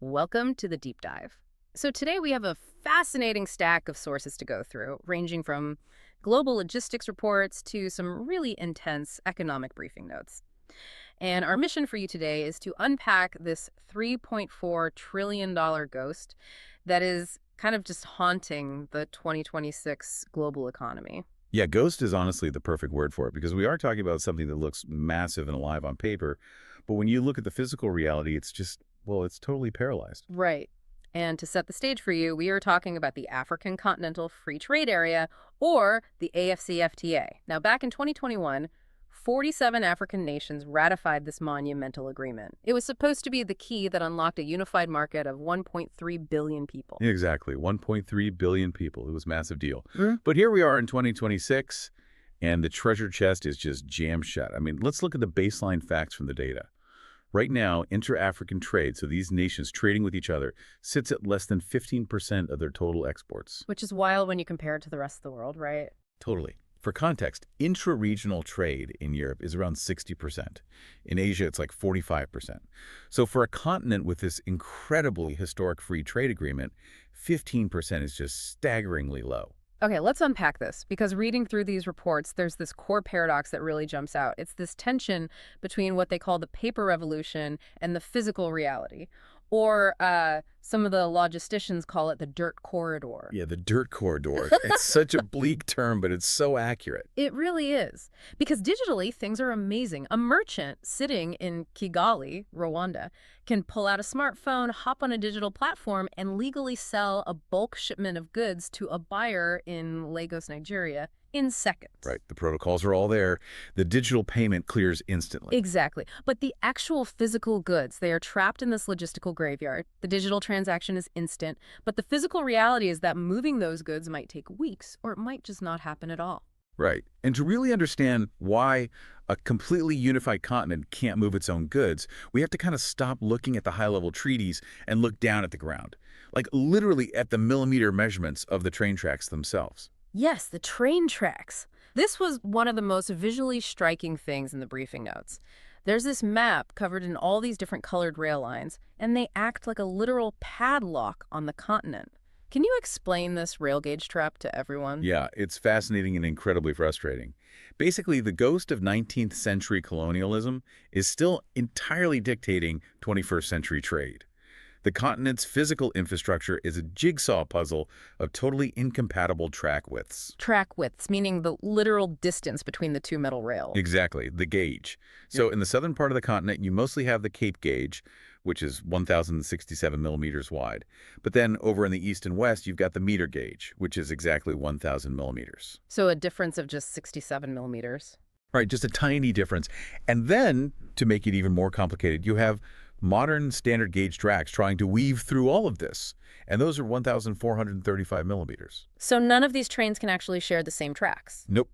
Welcome to the deep dive. So today we have a fascinating stack of sources to go through, ranging from global logistics reports to some really intense economic briefing notes. And our mission for you today is to unpack this $3.4 trillion ghost that is kind of just haunting the 2026 global economy. Yeah, ghost is honestly the perfect word for it because we are talking about something that looks massive and alive on paper. But when you look at the physical reality, it's just, well, it's totally paralyzed. Right. And to set the stage for you, we are talking about the African Continental Free Trade Area, or the AfCFTA. Now, back in 2021, 47 African nations ratified this monumental agreement. It was supposed to be the key that unlocked a unified market of 1.3 billion people. Exactly. 1.3 billion people. It was a massive deal. Mm. But here we are in 2026, and the treasure chest is just jammed shut. I mean, let's look at the baseline facts from the data. Right now, intra-African trade, so these nations trading with each other, sits at less than 15% of their total exports. Which is wild when you compare it to the rest of the world, right? Totally. For context, intra-regional trade in Europe is around 60%. In Asia, it's like 45%. So for a continent with this incredibly historic free trade agreement, 15% is just staggeringly low. Okay, let's unpack this, because reading through these reports, there's this core paradox that really jumps out. It's this tension between what they call the paper revolution and the physical reality. Or some of the logisticians call it the dirt corridor. Yeah, the dirt corridor. It's such a bleak term, but it's so accurate. It really is. Because digitally, things are amazing. A merchant sitting in Kigali, Rwanda, can pull out a smartphone, hop on a digital platform, and legally sell a bulk shipment of goods to a buyer in Lagos, Nigeria, in seconds. Right. The protocols are all there. The digital payment clears instantly. Exactly. But the actual physical goods, they are trapped in this logistical graveyard. The digital transaction is instant, but the physical reality is that moving those goods might take weeks, or it might just not happen at all. Right. And to really understand why a completely unified continent can't move its own goods, we have to kind of stop looking at the high-level treaties and look down at the ground, like literally at the millimeter measurements of the train tracks themselves. Yes, the train tracks. This was one of the most visually striking things in the briefing notes. There's this map covered in all these different colored rail lines, and they act like a literal padlock on the continent. Can you explain this rail gauge trap to everyone? Yeah, it's fascinating and incredibly frustrating. Basically, the ghost of 19th century colonialism is still entirely dictating 21st century trade. The continent's physical infrastructure is a jigsaw puzzle of totally incompatible track widths. Track widths, meaning the literal distance between the two metal rails. Exactly, the gauge. So in the southern part of the continent, you mostly have the Cape gauge, which is 1,067 millimeters wide. But then over in the east and west, you've got the meter gauge, which is exactly 1,000 millimeters. So a difference of just 67 millimeters. Right, just a tiny difference. And then, to make it even more complicated, you have modern standard gauge tracks trying to weave through all of this, and those are 1,435 millimeters. So none of these trains can actually share the same tracks. Nope.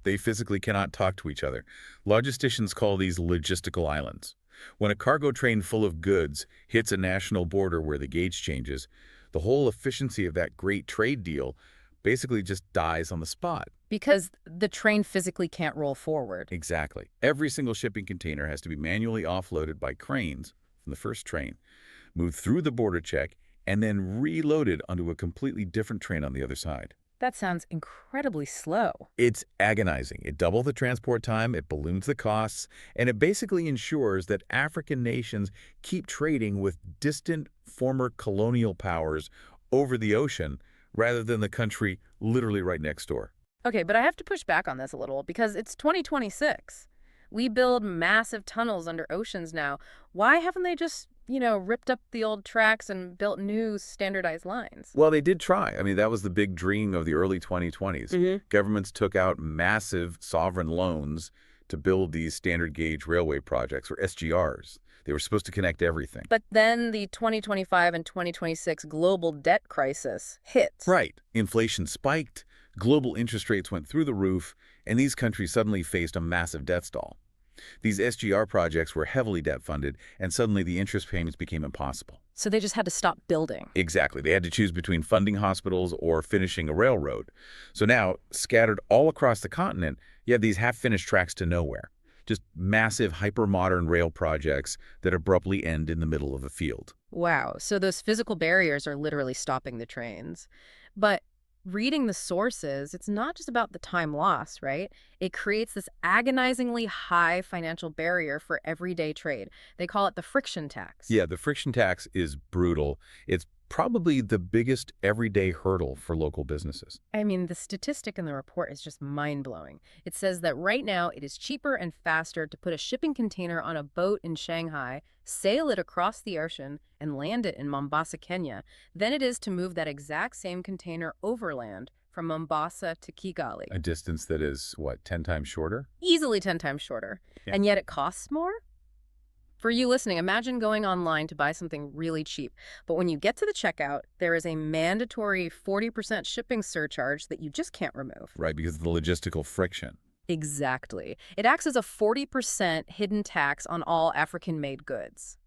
They physically cannot talk to each other. Logisticians call these logistical islands. When a cargo train full of goods hits a national border where the gauge changes, the whole efficiency of that great trade deal basically just dies on the spot. Because the train physically can't roll forward. Exactly. Every single shipping container has to be manually offloaded by cranes from the first train, moved through the border check, and then reloaded onto a completely different train on the other side. That sounds incredibly slow. It's agonizing. It doubles the transport time, it balloons the costs, and it basically ensures that African nations keep trading with distant former colonial powers over the ocean rather than the country literally right next door. Okay, but I have to push back on this a little because it's 2026. We build massive tunnels under oceans now. Why haven't they just, ripped up the old tracks and built new standardized lines? Well, they did try. I mean, that was the big dream of the early 2020s. Governments took out massive sovereign loans to build these standard gauge railway projects, or SGRs. They were supposed to connect everything. But then the 2025 and 2026 global debt crisis hit. Right. Inflation spiked, global interest rates went through the roof, and these countries suddenly faced a massive debt stall. These SGR projects were heavily debt-funded, and suddenly the interest payments became impossible. So they just had to stop building. Exactly. They had to choose between funding hospitals or finishing a railroad. So now, scattered all across the continent, you have these half-finished tracks to nowhere. just massive hyper-modern rail projects that abruptly end in the middle of a field. Wow, so those physical barriers are literally stopping the trains. But reading the sources, it's not just about the time loss, right? It creates this agonizingly high financial barrier for everyday trade. They call it the friction tax. Yeah, the friction tax is brutal. It's probably the biggest everyday hurdle for local businesses. I mean, the statistic in the report is just mind-blowing. It says that right now it is cheaper and faster to put a shipping container on a boat in Shanghai, sail it across the ocean, and land it in Mombasa, Kenya, than it is to move that exact same container overland from Mombasa to Kigali. A distance that is, what, 10 times shorter? Easily 10 times shorter. Yeah. And yet it costs more? For you listening, imagine going online to buy something really cheap, but when you get to the checkout, there is a mandatory 40% shipping surcharge that you just can't remove. Right, because of the logistical friction. Exactly. It acts as a 40% hidden tax on all African-made goods.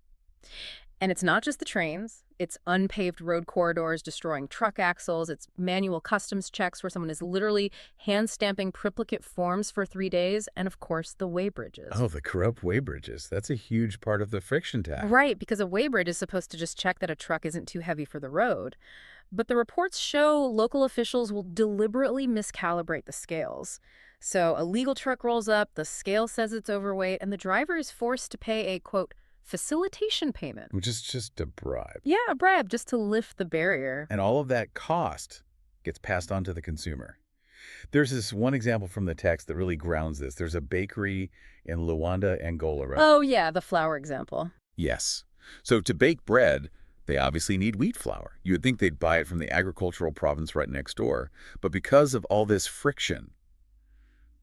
And it's not just the trains. It's unpaved road corridors destroying truck axles. It's manual customs checks where someone is literally hand-stamping triplicate forms for 3 days. And, of course, the weighbridges. Oh, the corrupt weighbridges. That's a huge part of the friction tax. Right, because a weighbridge is supposed to just check that a truck isn't too heavy for the road. But the reports show local officials will deliberately miscalibrate the scales. So a legal truck rolls up, the scale says it's overweight, and the driver is forced to pay a, quote, facilitation payment. Which is just a bribe. Yeah, a bribe just to lift the barrier. And all of that cost gets passed on to the consumer. There's this one example from the text that really grounds this. There's a bakery in Luanda, Angola, right? Oh, yeah, the flour example. Yes. So to bake bread, they obviously need wheat flour. You would think they'd buy it from the agricultural province right next door. But because of all this friction,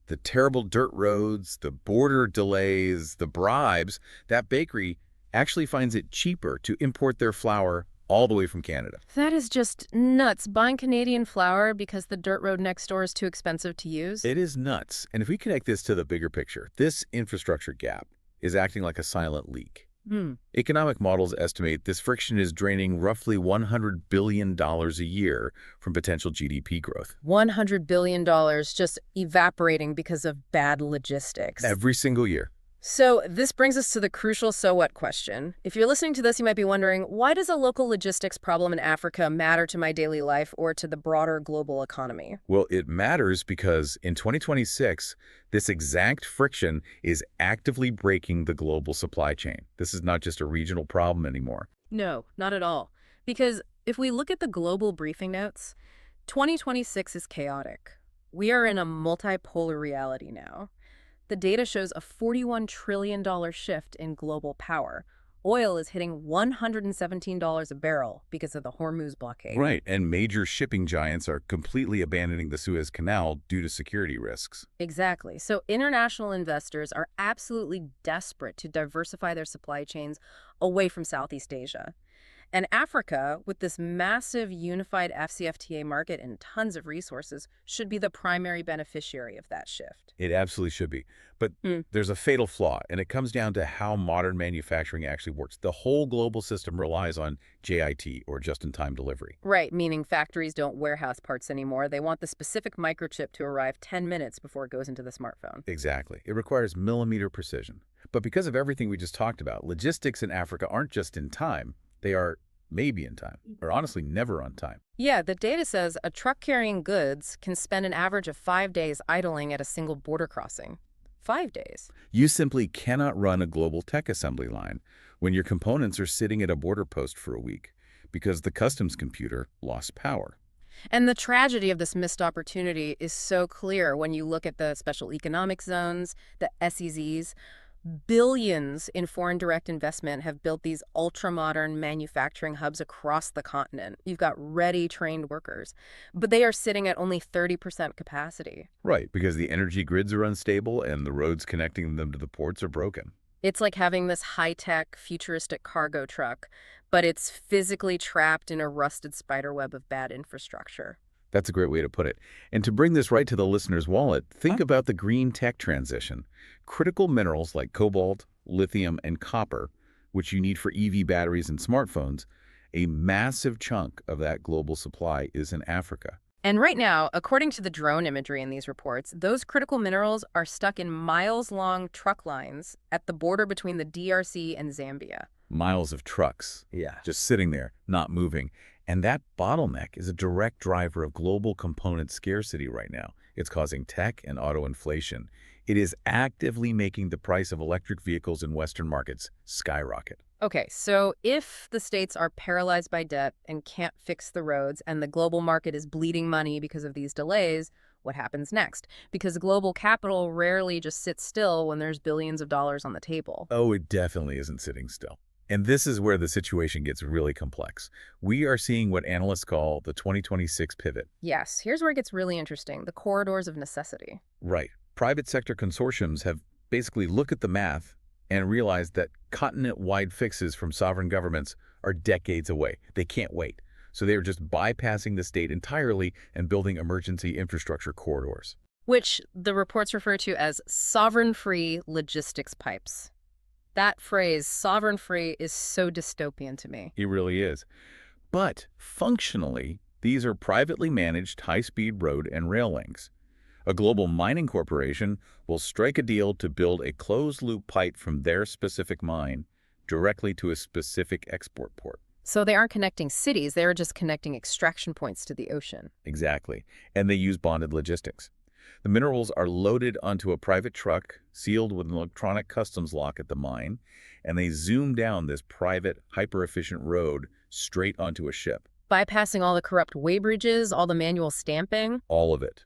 the terrible dirt roads, the border delays, the bribes, that bakery actually finds it cheaper to import their flour all the way from Canada. That is just nuts. Buying Canadian flour because the dirt road next door is too expensive to use. It is nuts. And if we connect this to the bigger picture, this infrastructure gap is acting like a silent leak. Economic models estimate this friction is draining roughly $100 billion a year from potential GDP growth. $100 billion just evaporating because of bad logistics. Every single year. So this brings us to the crucial so what question. If you're listening to this, you might be wondering, why does a local logistics problem in Africa matter to my daily life or to the broader global economy? Well, it matters because in 2026, this exact friction is actively breaking the global supply chain. This is not just a regional problem anymore. No, not at all. Because if we look at the global briefing notes, 2026 is chaotic. We are in a multipolar reality now. The data shows a $41 trillion shift in global power. Oil is hitting $117 a barrel because of the Hormuz blockade. Right, and major shipping giants are completely abandoning the Suez Canal due to security risks. Exactly. So international investors are absolutely desperate to diversify their supply chains away from Southeast Asia. And Africa, with this massive unified AfCFTA market and tons of resources, should be the primary beneficiary of that shift. It absolutely should be. But there's a fatal flaw, and it comes down to how modern manufacturing actually works. The whole global system relies on JIT, or just-in-time delivery. Right, meaning factories don't warehouse parts anymore. They want the specific microchip to arrive 10 minutes before it goes into the smartphone. Exactly. It requires millimeter precision. But because of everything we just talked about, logistics in Africa aren't just in time. They are maybe in time, or honestly never on time. Yeah, the data says a truck carrying goods can spend an average of 5 days idling at a single border crossing. 5 days. You simply cannot run a global tech assembly line when your components are sitting at a border post for a week because the customs computer lost power. And the tragedy of this missed opportunity is so clear when you look at the special economic zones, the SEZs. Billions in foreign direct investment have built these ultra-modern manufacturing hubs across the continent. You've got ready, trained workers, but they are sitting at only 30% capacity. Right, because the energy grids are unstable and the roads connecting them to the ports are broken. It's like having this high-tech, futuristic cargo truck, but it's physically trapped in a rusted spiderweb of bad infrastructure. That's a great way to put it. And to bring this right to the listener's wallet, think about the green tech transition. Critical minerals like cobalt, lithium, and copper, which you need for EV batteries and smartphones, a massive chunk of that global supply is in Africa. And right now, according to the drone imagery in these reports, those critical minerals are stuck in miles-long truck lines at the border between the DRC and Zambia. Miles of trucks, Yeah. just sitting there, not moving. And that bottleneck is a direct driver of global component scarcity right now. It's causing tech and auto inflation. It is actively making the price of electric vehicles in Western markets skyrocket. Okay, so if the states are paralyzed by debt and can't fix the roads and the global market is bleeding money because of these delays, what happens next? Because global capital rarely just sits still when there's billions of dollars on the table. Oh, it definitely isn't sitting still. And this is where the situation gets really complex. We are seeing what analysts call the 2026 pivot. Yes, here's where it gets really interesting, the corridors of necessity. Right. Private sector consortiums have basically looked at the math and realized that continent-wide fixes from sovereign governments are decades away. They can't wait. So they are just bypassing the state entirely and building emergency infrastructure corridors. Which the reports refer to as sovereign-free logistics pipes. That phrase, sovereign-free, is so dystopian to me. It really is. But functionally, these are privately managed high-speed road and rail links. A global mining corporation will strike a deal to build a closed-loop pipe from their specific mine directly to a specific export port. So they aren't connecting cities, they're just connecting extraction points to the ocean. Exactly. And they use bonded logistics. The minerals are loaded onto a private truck, sealed with an electronic customs lock at the mine, and they zoom down this private, hyper-efficient road straight onto a ship. Bypassing all the corrupt weighbridges, all the manual stamping. All of it.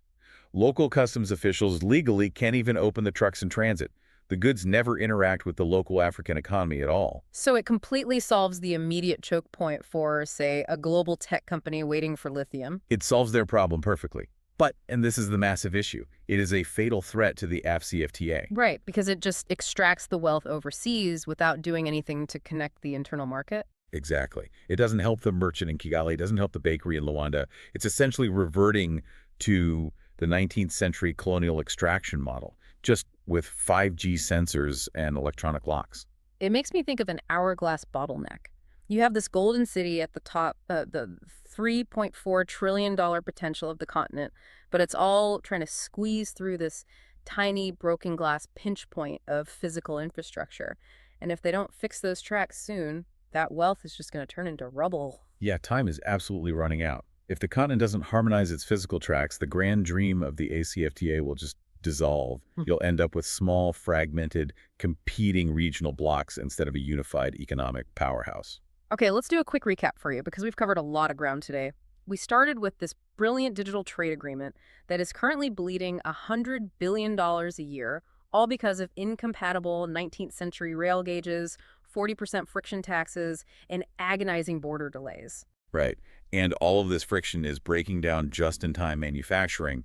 Local customs officials legally can't even open the trucks in transit. The goods never interact with the local African economy at all. So it completely solves the immediate choke point for, say, a global tech company waiting for lithium. It solves their problem perfectly. But, and this is the massive issue, it is a fatal threat to the AfCFTA. Right, because it just extracts the wealth overseas without doing anything to connect the internal market. Exactly. It doesn't help the merchant in Kigali, it doesn't help the bakery in Luanda. It's essentially reverting to the 19th century colonial extraction model, just with 5G sensors and electronic locks. It makes me think of an hourglass bottleneck. You have this golden city at the top, the $3.4 trillion potential of the continent, but it's all trying to squeeze through this tiny broken glass pinch point of physical infrastructure. And if they don't fix those tracks soon, that wealth is just going to turn into rubble. Yeah, time is absolutely running out. If the continent doesn't harmonize its physical tracks, the grand dream of the AfCFTA will just dissolve. You'll end up with small, fragmented, competing regional blocks instead of a unified economic powerhouse. Okay, let's do a quick recap for you because we've covered a lot of ground today. We started with this brilliant digital trade agreement that is currently bleeding $100 billion a year, all because of incompatible 19th century rail gauges, 40% friction taxes, and agonizing border delays. Right. And all of this friction is breaking down just-in-time manufacturing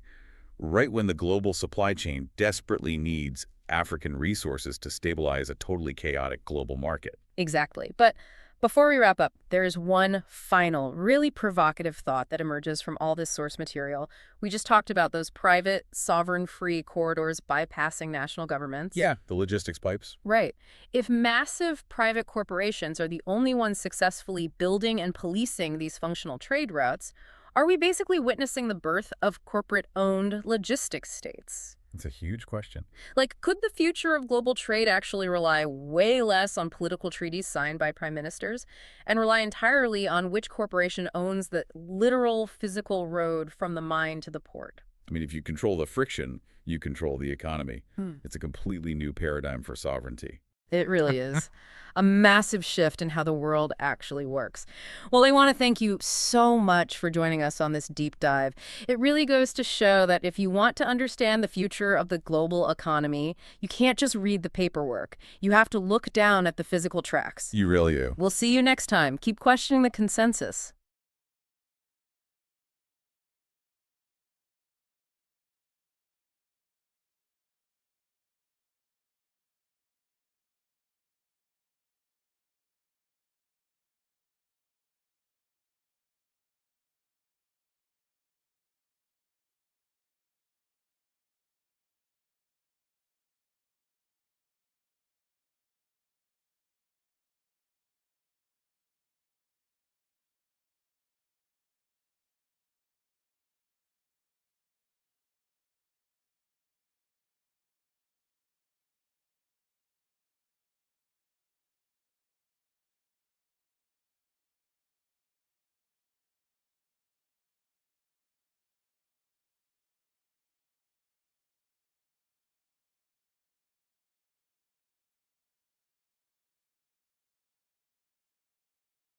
right when the global supply chain desperately needs African resources to stabilize a totally chaotic global market. Exactly. But before we wrap up, there is one final, really provocative thought that emerges from all this source material. We just talked about those private, sovereign-free corridors bypassing national governments. Yeah, the logistics pipes. Right. If massive private corporations are the only ones successfully building and policing these functional trade routes, are we basically witnessing the birth of corporate-owned logistics states? It's a huge question. Like, could the future of global trade actually rely way less on political treaties signed by prime ministers and rely entirely on which corporation owns the literal physical road from the mine to the port? I mean, if you control the friction, you control the economy. Hmm. It's a completely new paradigm for sovereignty. It really is. A massive shift in how the world actually works. Well, I want to thank you so much for joining us on this deep dive. It really goes to show that if you want to understand the future of the global economy, you can't just read the paperwork. You have to look down at the physical tracks. You really do. We'll see you next time. Keep questioning the consensus.